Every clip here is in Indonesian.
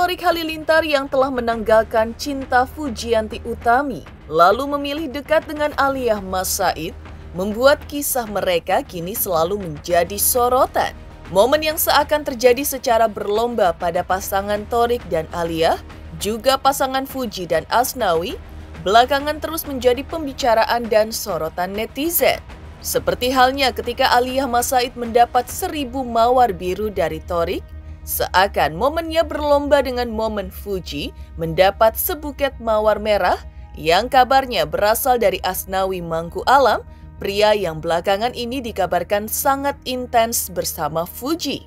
Torik Halilintar yang telah menanggalkan Cinta Fujianti Utami, lalu memilih dekat dengan Alia Mas Said, membuat kisah mereka kini selalu menjadi sorotan. Momen yang seakan terjadi secara berlomba pada pasangan Torik dan Alia, juga pasangan Fuji dan Asnawi, belakangan terus menjadi pembicaraan dan sorotan netizen. Seperti halnya ketika Alia Mas Said mendapat 1000 mawar biru dari Torik, seakan momennya berlomba dengan momen Fuji mendapat sebuket mawar merah yang kabarnya berasal dari Asnawi Mangku Alam, pria yang belakangan ini dikabarkan sangat intens bersama Fuji.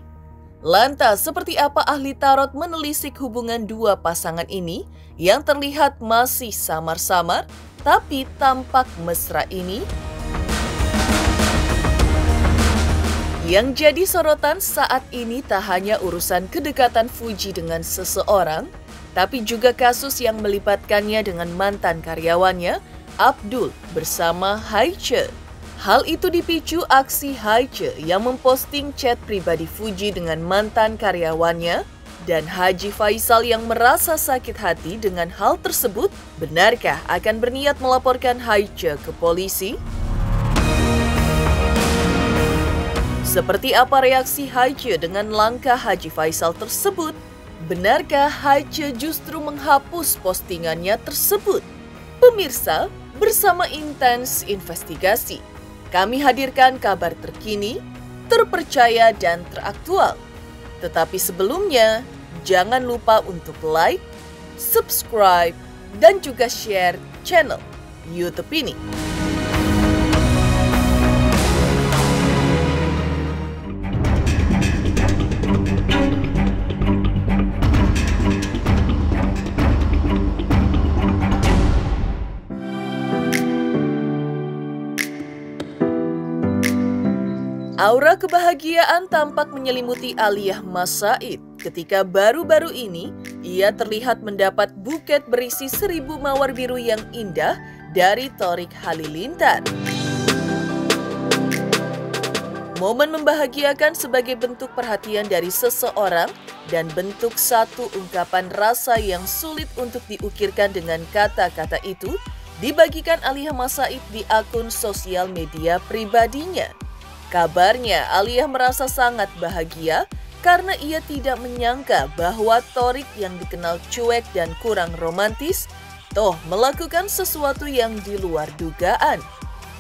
Lantas, seperti apa ahli tarot menelisik hubungan dua pasangan ini yang terlihat masih samar-samar tapi tampak mesra ini? Yang jadi sorotan saat ini tak hanya urusan kedekatan Fuji dengan seseorang, tapi juga kasus yang melibatkannya dengan mantan karyawannya, Abdul bersama Haiche. Hal itu dipicu aksi Haiche yang memposting chat pribadi Fuji dengan mantan karyawannya, dan Haji Faisal yang merasa sakit hati dengan hal tersebut. Benarkah akan berniat melaporkan Haiche ke polisi? Seperti apa reaksi Haiche dengan langkah Haji Faisal tersebut? Benarkah Haiche justru menghapus postingannya tersebut? Pemirsa, bersama Intens Investigasi, kami hadirkan kabar terkini, terpercaya dan teraktual. Tetapi sebelumnya, jangan lupa untuk like, subscribe, dan juga share channel YouTube ini. Aura kebahagiaan tampak menyelimuti Alia Mas Said ketika baru-baru ini ia terlihat mendapat buket berisi 1000 mawar biru yang indah dari Torik Halilintar. Momen membahagiakan sebagai bentuk perhatian dari seseorang dan bentuk satu ungkapan rasa yang sulit untuk diukirkan dengan kata-kata itu dibagikan Alia Mas Said di akun sosial media pribadinya. Kabarnya, Alia merasa sangat bahagia karena ia tidak menyangka bahwa Torik yang dikenal cuek dan kurang romantis, toh melakukan sesuatu yang di luar dugaan.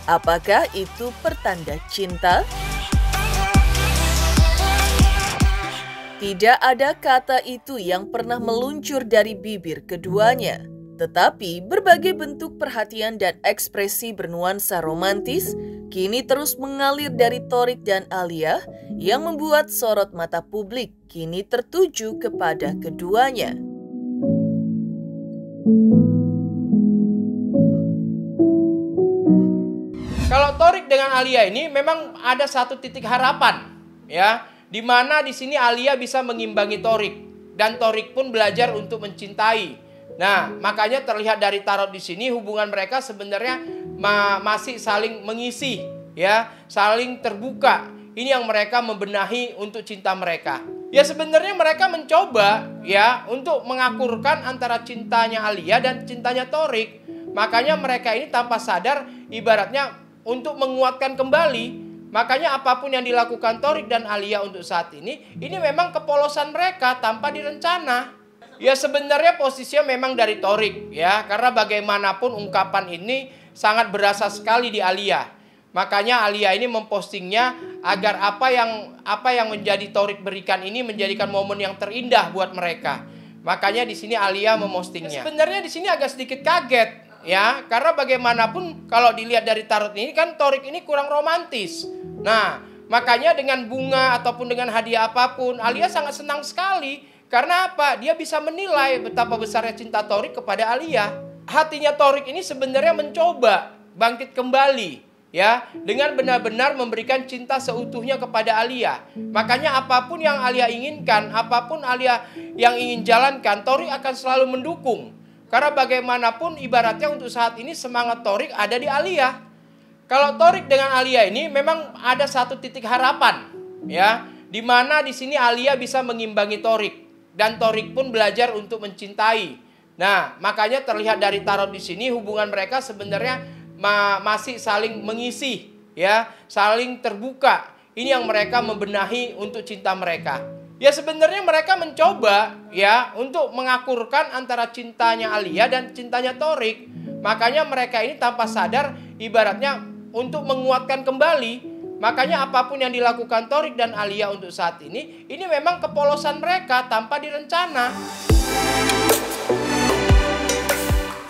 Apakah itu pertanda cinta? Tidak ada kata itu yang pernah meluncur dari bibir keduanya. Tetapi berbagai bentuk perhatian dan ekspresi bernuansa romantis kini terus mengalir dari Torik dan Alia yang membuat sorot mata publik kini tertuju kepada keduanya. Kalau Torik dengan Alia ini memang ada satu titik harapan, ya, di mana di sini Alia bisa mengimbangi Torik dan Torik pun belajar untuk mencintai. Nah, makanya terlihat dari tarot di sini hubungan mereka sebenarnya masih saling mengisi, ya, saling terbuka. Ini yang mereka membenahi untuk cinta mereka. Ya sebenarnya mereka mencoba ya untuk mengakurkan antara cintanya Alia dan cintanya Torik. Makanya mereka ini tanpa sadar ibaratnya untuk menguatkan kembali. Makanya apapun yang dilakukan Torik dan Alia untuk saat ini memang kepolosan mereka tanpa direncana. Ya sebenarnya posisinya memang dari Torik ya, karena bagaimanapun ungkapan ini sangat berasa sekali di Alia. Makanya Alia ini mempostingnya agar apa yang menjadi Torik berikan ini menjadikan momen yang terindah buat mereka. Makanya di sini Alia mempostingnya. Sebenarnya di sini agak sedikit kaget ya, karena bagaimanapun kalau dilihat dari tarot ini kan Torik ini kurang romantis. Nah, makanya dengan bunga ataupun dengan hadiah apapun Alia sangat senang sekali. Karena apa? Dia bisa menilai betapa besarnya cinta Torik kepada Alia. Hatinya Torik ini sebenarnya mencoba bangkit kembali ya, dengan benar-benar memberikan cinta seutuhnya kepada Alia. Makanya apapun yang Alia inginkan, apapun Alia yang ingin jalankan, Torik akan selalu mendukung. Karena bagaimanapun ibaratnya untuk saat ini semangat Torik ada di Alia. Kalau Torik dengan Alia ini memang ada satu titik harapan ya, di mana di sini Alia bisa mengimbangi Torik. dan Torik pun belajar untuk mencintai. Nah, makanya terlihat dari tarot di sini hubungan mereka sebenarnya masih saling mengisi, ya, saling terbuka. Ini yang mereka membenahi untuk cinta mereka. Ya sebenarnya mereka mencoba ya untuk mengakurkan antara cintanya Alia dan cintanya Torik. Makanya mereka ini tanpa sadar ibaratnya untuk menguatkan kembali. Makanya apapun yang dilakukan Torik dan Alia untuk saat ini memang kepolosan mereka tanpa direncana.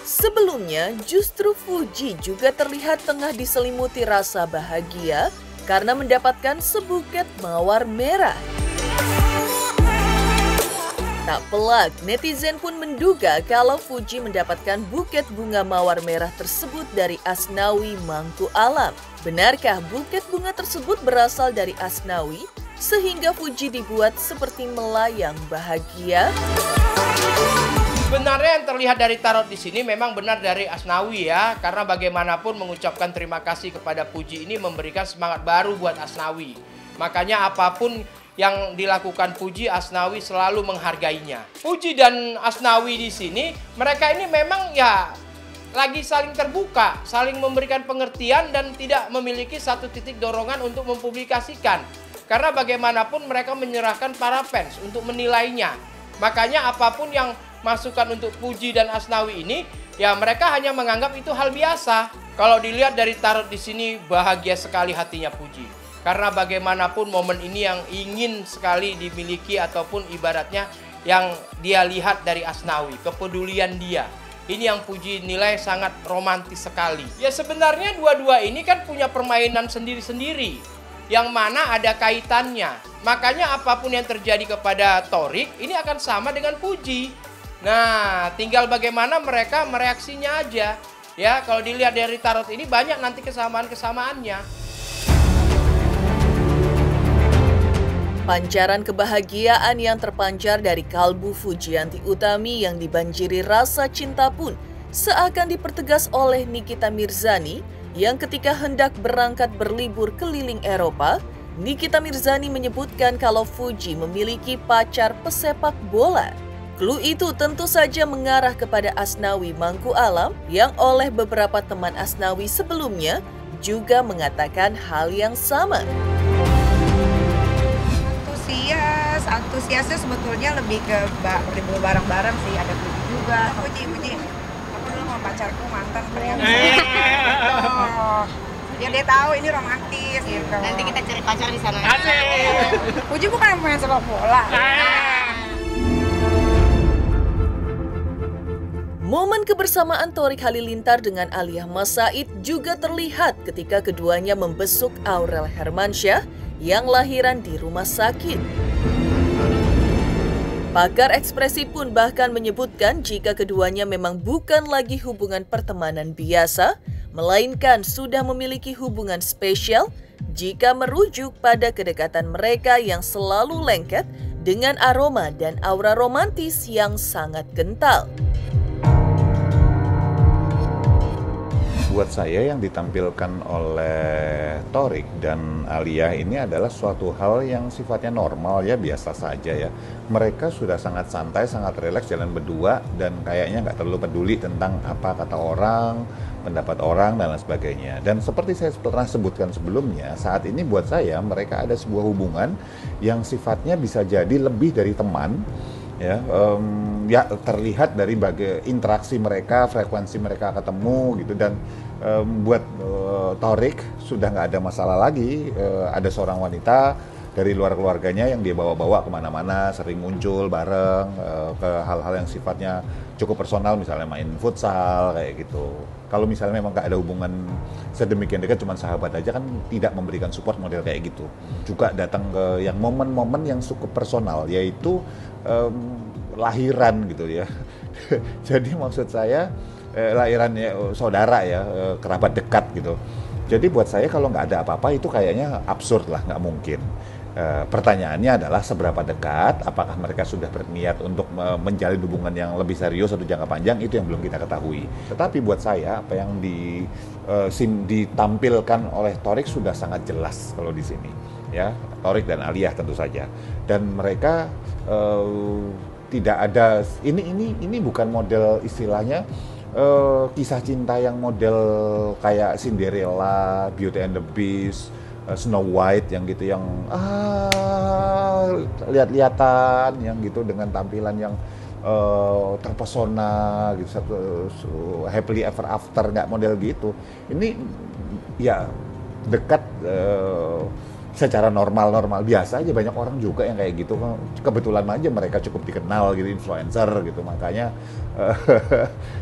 Sebelumnya, justru Fuji juga terlihat tengah diselimuti rasa bahagia karena mendapatkan sebuket mawar merah. Tak pelak, netizen pun menduga kalau Fuji mendapatkan buket bunga mawar merah tersebut dari Asnawi Mangku Alam. Benarkah buket bunga tersebut berasal dari Asnawi sehingga Fuji dibuat seperti melayang bahagia? Sebenarnya yang terlihat dari tarot di sini memang benar dari Asnawi ya, karena bagaimanapun mengucapkan terima kasih kepada Fuji ini memberikan semangat baru buat Asnawi. Makanya apapun yang dilakukan Fuji, Asnawi selalu menghargainya. Fuji dan Asnawi di sini, mereka ini memang ya lagi saling terbuka, saling memberikan pengertian dan tidak memiliki satu titik dorongan untuk mempublikasikan. Karena bagaimanapun mereka menyerahkan para fans untuk menilainya. Makanya apapun yang masukan untuk Fuji dan Asnawi ini, ya mereka hanya menganggap itu hal biasa. Kalau dilihat dari tarot di sini, bahagia sekali hatinya Fuji. Karena bagaimanapun momen ini yang ingin sekali dimiliki ataupun ibaratnya yang dia lihat dari Asnawi, kepedulian dia. Ini yang Fuji nilai sangat romantis sekali. Ya sebenarnya dua-dua ini kan punya permainan sendiri-sendiri, yang mana ada kaitannya. Makanya apapun yang terjadi kepada Torik, ini akan sama dengan Fuji. Nah, tinggal bagaimana mereka mereaksinya aja. Ya, kalau dilihat dari tarot ini banyak nanti kesamaan-kesamaannya. Pancaran kebahagiaan yang terpancar dari kalbu Fujianti Utami yang dibanjiri rasa cinta pun seakan dipertegas oleh Nikita Mirzani yang ketika hendak berangkat berlibur keliling Eropa, Nikita Mirzani menyebutkan kalau Fuji memiliki pacar pesepak bola. Clue itu tentu saja mengarah kepada Asnawi Mangku Alam yang oleh beberapa teman Asnawi sebelumnya juga mengatakan hal yang sama. Antusiasnya sebetulnya lebih ke berlibur bareng-bareng sih, ada Fuji juga. Fuji, aku dulu sama pacarku mantan ternyata. Ya dia tahu ini romantis gitu. Nanti kita cari pacar di sana. Fuji bukan pemain sepak bola. Momen kebersamaan Torik Halilintar dengan Alia Mas Said juga terlihat ketika keduanya membesuk Aurel Hermansyah yang lahiran di rumah sakit. Pakar ekspresi pun bahkan menyebutkan jika keduanya memang bukan lagi hubungan pertemanan biasa, melainkan sudah memiliki hubungan spesial jika merujuk pada kedekatan mereka yang selalu lengket dengan aroma dan aura romantis yang sangat kental. Buat saya yang ditampilkan oleh Torik dan Alia ini adalah suatu hal yang sifatnya normal ya, biasa saja ya. Mereka sudah sangat santai, sangat rileks jalan berdua dan kayaknya nggak terlalu peduli tentang apa kata orang, pendapat orang dan lain sebagainya. Dan seperti saya pernah sebutkan sebelumnya, saat ini buat saya mereka ada sebuah hubungan yang sifatnya bisa jadi lebih dari teman. Ya, ya terlihat dari interaksi mereka, frekuensi mereka ketemu gitu. Dan buat Torik sudah nggak ada masalah lagi, ada seorang wanita dari luar keluarganya yang dia bawa-bawa kemana-mana, sering muncul bareng ke hal-hal yang sifatnya cukup personal, misalnya main futsal kayak gitu. Kalau misalnya memang nggak ada hubungan sedemikian dekat, cuma sahabat aja kan tidak memberikan support model kayak gitu. Juga datang ke yang momen-momen yang cukup personal, yaitu lahiran gitu ya. Jadi maksud saya lahirannya saudara ya, kerabat dekat gitu. Jadi buat saya kalau nggak ada apa-apa itu kayaknya absurd lah, nggak mungkin. Pertanyaannya adalah seberapa dekat, apakah mereka sudah berniat untuk menjalin hubungan yang lebih serius atau jangka panjang, itu yang belum kita ketahui. Tetapi buat saya apa yang ditampilkan oleh Torik sudah sangat jelas kalau di sini, ya, Torik dan Alia tentu saja. Dan mereka tidak ada, ini bukan model istilahnya kisah cinta yang model kayak Cinderella, Beauty and the Beast, Snow White yang gitu, yang lihat-lihatan yang gitu dengan tampilan yang terpesona gitu, happily ever after, nggak model gitu. Ini ya dekat secara normal biasa aja. Banyak orang juga yang kayak gitu, kebetulan aja mereka cukup dikenal gitu, influencer gitu, makanya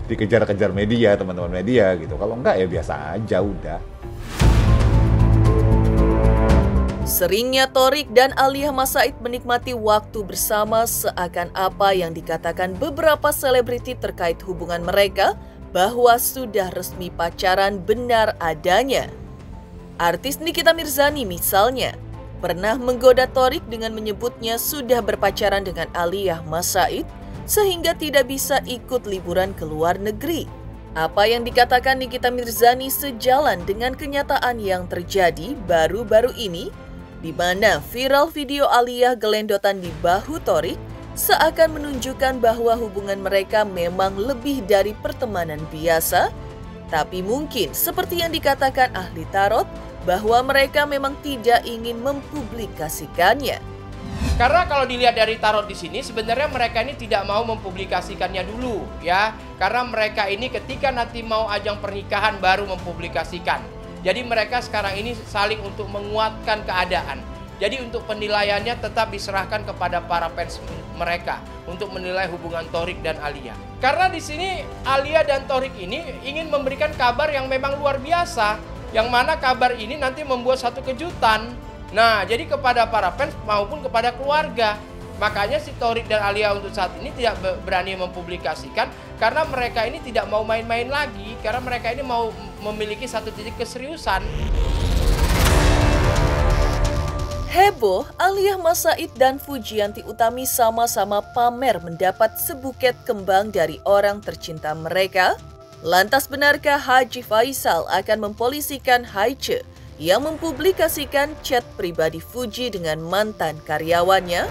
dikejar-kejar media, teman-teman media gitu. Kalau enggak ya biasa aja udah. Seringnya Thorik dan Alia Mas Said menikmati waktu bersama seakan apa yang dikatakan beberapa selebriti terkait hubungan mereka bahwa sudah resmi pacaran benar adanya. Artis Nikita Mirzani misalnya pernah menggoda Thorik dengan menyebutnya sudah berpacaran dengan Alia Mas Said sehingga tidak bisa ikut liburan ke luar negeri. Apa yang dikatakan Nikita Mirzani sejalan dengan kenyataan yang terjadi baru-baru ini, di mana viral video Alia gelendotan di bahu Thorik seakan menunjukkan bahwa hubungan mereka memang lebih dari pertemanan biasa, tapi mungkin seperti yang dikatakan ahli tarot, bahwa mereka memang tidak ingin mempublikasikannya. Karena kalau dilihat dari tarot di sini, sebenarnya mereka ini tidak mau mempublikasikannya dulu, ya. Karena mereka ini ketika nanti mau ajang pernikahan baru mempublikasikan. Jadi mereka sekarang ini saling untuk menguatkan keadaan. Jadi untuk penilaiannya tetap diserahkan kepada para fans mereka untuk menilai hubungan Thorik dan Alia. Karena di sini Alia dan Thorik ini ingin memberikan kabar yang memang luar biasa. Yang mana kabar ini nanti membuat satu kejutan. Nah, jadi kepada para fans maupun kepada keluarga. Makanya si Thorik dan Alia untuk saat ini tidak berani mempublikasikan. Karena mereka ini tidak mau main-main lagi. Karena mereka ini mau memiliki satu titik keseriusan. Heboh, Alia Mas Said dan Fujianti Utami sama-sama pamer mendapat sebuket kembang dari orang tercinta mereka. Lantas benarkah Haji Faisal akan mempolisikan Haiche yang mempublikasikan chat pribadi Fuji dengan mantan karyawannya?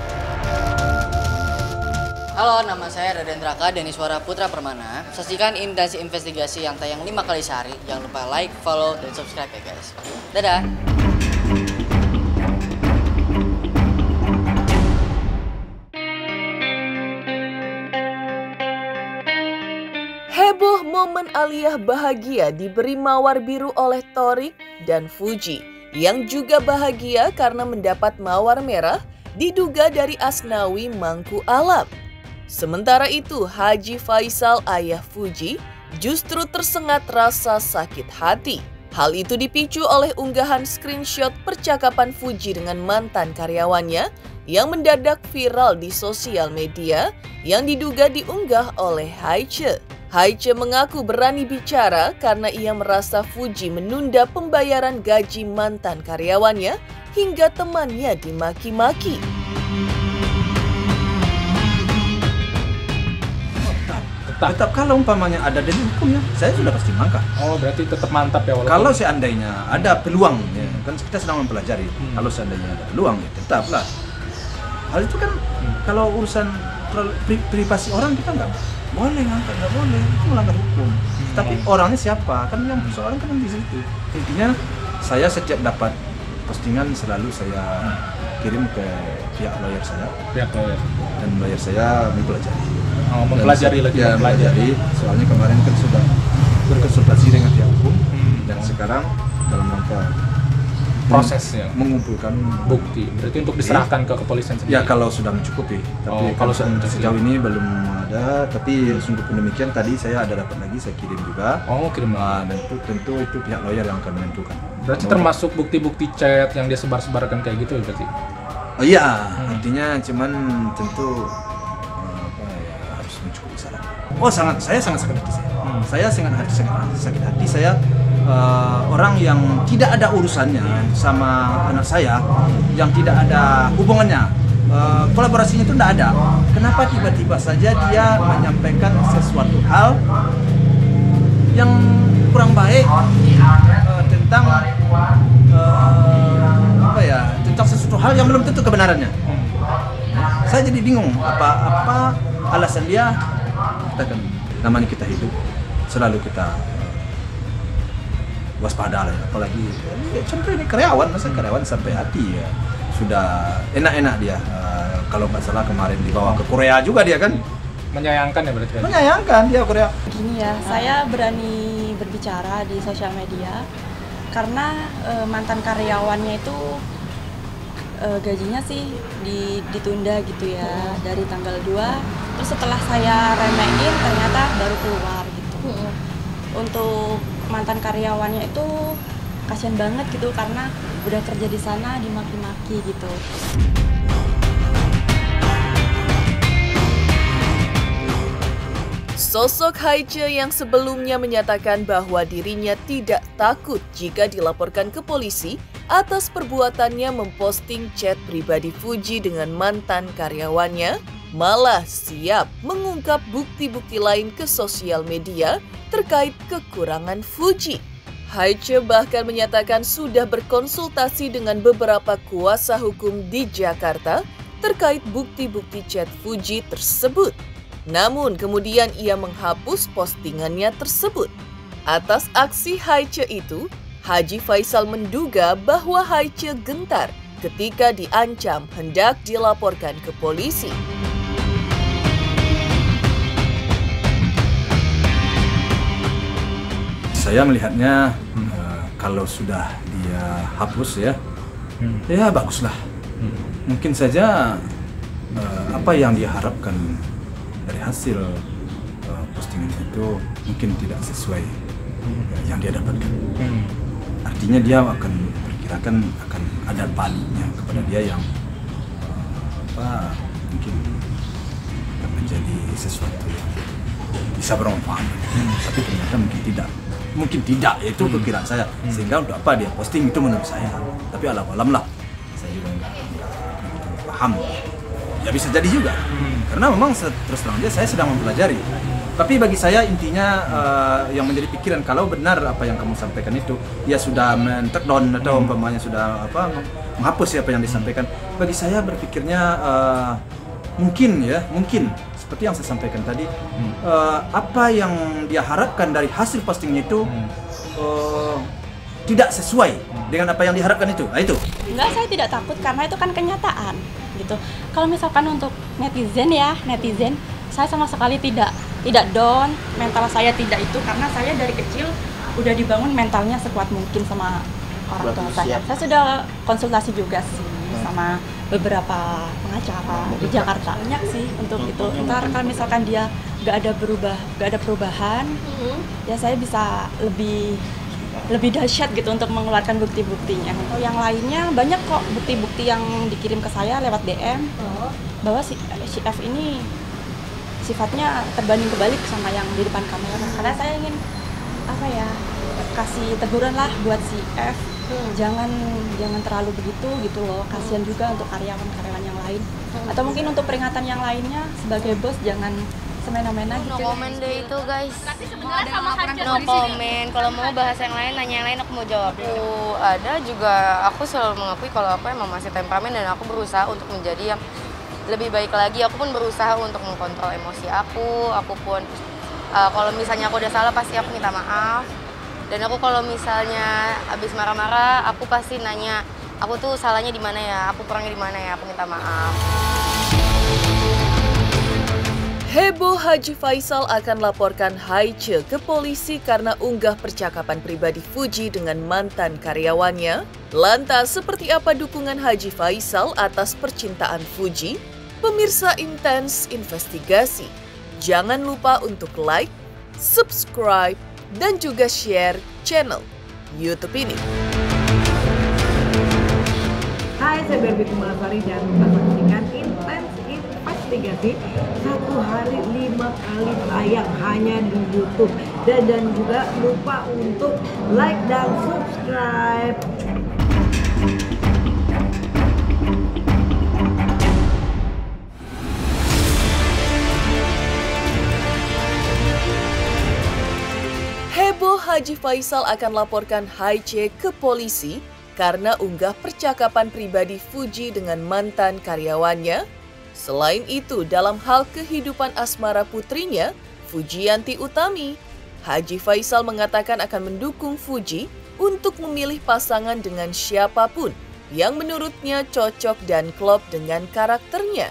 Halo, nama saya Raden Raka, Deniswara Putra Permana. Saksikan Indasi Investigasi yang tayang 5 kali sehari. Jangan lupa like, follow, dan subscribe ya guys. Dadah! Heboh momen Alia bahagia diberi mawar biru oleh Thorik dan Fuji yang juga bahagia karena mendapat mawar merah diduga dari Asnawi Mangku Alam. Sementara itu Haji Faisal ayah Fuji justru tersengat rasa sakit hati. Hal itu dipicu oleh unggahan screenshot percakapan Fuji dengan mantan karyawannya yang mendadak viral di sosial media yang diduga diunggah oleh Haiche. Haiche mengaku berani bicara karena ia merasa Fuji menunda pembayaran gaji mantan karyawannya hingga temannya dimaki-maki. Tetap kalau umpamanya ada dari hukumnya, saya sudah pasti mangkak. Oh, berarti tetap mantap ya walaupun... Kalau seandainya ada peluang, ya, kan kita sedang mempelajari. Kalau seandainya ada peluang, ya tetaplah. Hal itu kan kalau urusan privasi orang kita nggak boleh ngangkat, nggak boleh, itu melanggar hukum. Tapi orangnya siapa? Kan yang persoalan kan di situ. Intinya saya setiap dapat postingan selalu saya kirim ke pihak lawyer saya. Dan lawyer saya mempelajari. Oh, mempelajari lagi. Ya, mempelajari. Soalnya kemarin kan sudah berkonsultasi dengan pihak hukum dan sekarang dalam rangka prosesnya mengumpulkan bukti. Berarti untuk diserahkan ke kepolisian sendiri. Ya kalau sudah mencukupi. Tapi kalau sudah mencukupi. Sejauh ini belum ada. Tapi sungguh pun demikian tadi saya ada dapat lagi, saya kirim juga. Oh, kirim lagi. Dan tentu itu pihak lawyer yang akan menentukan. Berarti termasuk bukti-bukti chat yang dia sebar-sebarkan kayak gitu berarti? Oh iya, artinya cuman tentu harus mencukupi syarat. Oh saya sangat sakit hati saya. Saya sangat sakit hati saya. Orang yang tidak ada urusannya sama anak saya, yang tidak ada hubungannya, kolaborasinya itu tidak ada. Kenapa tiba-tiba saja dia menyampaikan sesuatu hal yang kurang baik tentang tentang sesuatu hal yang belum tentu kebenarannya. Saya jadi bingung apa alasan dia. Kita kan namanya kita hidup selalu kita waspada lah ya. Apalagi contoh ini karyawan, masa karyawan sampai hati ya sudah enak-enak dia. Kalau nggak salah kemarin dibawa ke Korea juga dia kan. Menyayangkan ya berarti? Menyayangkan dia Korea. Gini ya, saya berani berbicara di sosial media karena mantan karyawannya itu gajinya sih ditunda gitu ya dari tanggal 2. Terus setelah saya remehin ternyata baru keluar gitu. Untuk mantan karyawannya itu kasihan banget gitu karena udah kerja di sana dimaki-maki gitu. Sosok Haiche yang sebelumnya menyatakan bahwa dirinya tidak takut jika dilaporkan ke polisi atas perbuatannya memposting chat pribadi Fuji dengan mantan karyawannya, malah siap mengungkap bukti-bukti lain ke sosial media terkait kekurangan Fuji. Haiche bahkan menyatakan sudah berkonsultasi dengan beberapa kuasa hukum di Jakarta terkait bukti-bukti chat Fuji tersebut. Namun kemudian ia menghapus postingannya tersebut. Atas aksi Haiche itu, Haji Faisal menduga bahwa Haiche gentar ketika diancam hendak dilaporkan ke polisi. Saya melihatnya kalau sudah dia hapus ya, ya baguslah. Mungkin saja apa yang dia harapkan dari hasil postingan itu mungkin tidak sesuai yang dia dapatkan. Artinya dia akan perkirakan akan ada baliknya kepada dia yang mungkin akan menjadi sesuatu yang bisa bermanfaat. Tapi ternyata mungkin tidak, itu perkiraan saya. Sehingga untuk apa dia posting itu menurut saya. Tapi alam lah, saya juga nggak paham. Ya bisa jadi juga, karena memang terus terang aja saya sedang mempelajari. Tapi bagi saya intinya yang menjadi pikiran kalau benar apa yang kamu sampaikan itu, ya sudah men-take down atau umpamanya sudah menghapus apa yang disampaikan. Bagi saya berpikirnya mungkin seperti yang saya sampaikan tadi, apa yang dia harapkan dari hasil postingnya itu tidak sesuai dengan apa yang diharapkan itu. Nah, itu. Enggak, saya tidak takut karena itu kan kenyataan gitu. Kalau misalkan untuk netizen, saya sama sekali tidak down, mental saya tidak itu karena saya dari kecil udah dibangun mentalnya sekuat mungkin sama orang tua saya. Saya sudah konsultasi juga sih sama beberapa pengacara di Jakarta, banyak sih untuk itu. Ntar kalau misalkan dia nggak ada perubahan, ya saya bisa lebih dahsyat gitu untuk mengeluarkan bukti-buktinya. Yang lainnya banyak kok bukti-bukti yang dikirim ke saya lewat DM bahwa si F ini sifatnya terbanding kebalik sama yang di depan kamera. Karena saya ingin kasih teguran lah buat si F, jangan terlalu begitu gitu loh. Kasihan juga untuk karyawan-karyawan yang lain. Atau mungkin untuk peringatan yang lainnya sebagai bos jangan semena-mena gitu. No comment deh itu guys. Tapi sebenarnya sama Haiche No comment. Kalau mau bahas yang lain, nanya yang lain aku mau jawab. Ada juga aku selalu mengakui kalau aku emang masih temperamen dan aku berusaha untuk menjadi yang lebih baik lagi. Aku pun berusaha untuk mengkontrol emosi aku. Aku pun kalau misalnya aku udah salah pasti aku minta maaf. Dan aku kalau misalnya habis marah-marah, aku pasti nanya, aku tuh salahnya di mana ya? Aku kurangnya di mana ya? Aku minta maaf. Heboh Haji Faisal akan laporkan Haiche ke polisi karena unggah percakapan pribadi Fuji dengan mantan karyawannya. Lantas, seperti apa dukungan Haji Faisal atas percintaan Fuji? Pemirsa Intens Investigasi, jangan lupa untuk like, subscribe, dan juga share channel YouTube ini. Hai, saya Barbie Kumalasari dan saksikan Intens Investigasi 1 hari 5 kali tayang hanya di YouTube. Dan juga lupa untuk like dan subscribe. Heboh Haji Faisal akan laporkan Haiche ke polisi karena unggah percakapan pribadi Fuji dengan mantan karyawannya. Selain itu, dalam hal kehidupan asmara putrinya, Fujianti Utami, Haji Faisal mengatakan akan mendukung Fuji untuk memilih pasangan dengan siapapun yang menurutnya cocok dan klop dengan karakternya.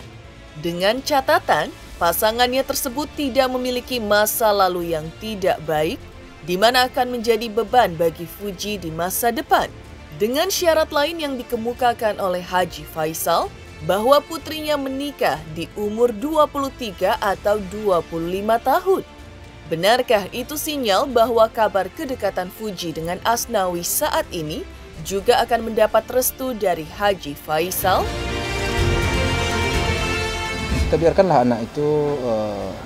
Dengan catatan, pasangannya tersebut tidak memiliki masa lalu yang tidak baik, di mana akan menjadi beban bagi Fuji di masa depan. Dengan syarat lain yang dikemukakan oleh Haji Faisal, bahwa putrinya menikah di umur 23 atau 25 tahun. Benarkah itu sinyal bahwa kabar kedekatan Fuji dengan Asnawi saat ini juga akan mendapat restu dari Haji Faisal? Kita biarkanlah anak itu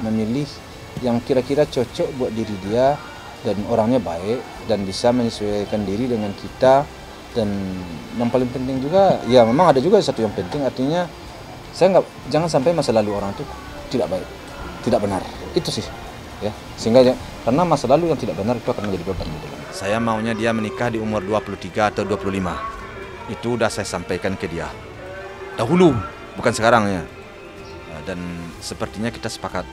memilih yang kira-kira cocok buat diri dia dan orangnya baik dan bisa menyesuaikan diri dengan kita. Dan yang paling penting juga, ya memang ada juga satu yang penting, artinya jangan sampai masa lalu orang itu tidak baik, tidak benar, itu sih ya, sehingga karena masa lalu yang tidak benar itu akan menjadi beban gitu. Saya maunya dia menikah di umur 23 atau 25, itu udah saya sampaikan ke dia dahulu, bukan sekarang ya, dan sepertinya kita sepakat,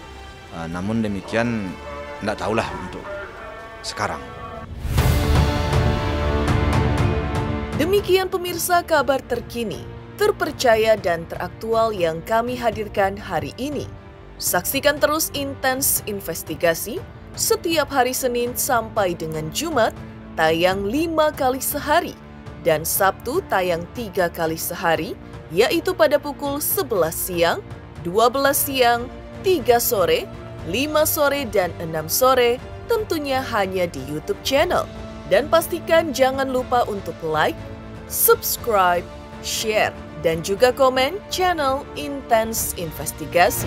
namun demikian tidak tahulah untuk sekarang. Demikian pemirsa kabar terkini, terpercaya dan teraktual yang kami hadirkan hari ini. Saksikan terus Intens Investigasi setiap hari Senin sampai dengan Jumat tayang 5 kali sehari dan Sabtu tayang 3 kali sehari, yaitu pada pukul 11 siang, 12 siang, 3 sore, 5 sore, dan 6 sore, tentunya hanya di YouTube channel. Dan pastikan jangan lupa untuk like, subscribe, share, dan juga komen channel Intens Investigasi.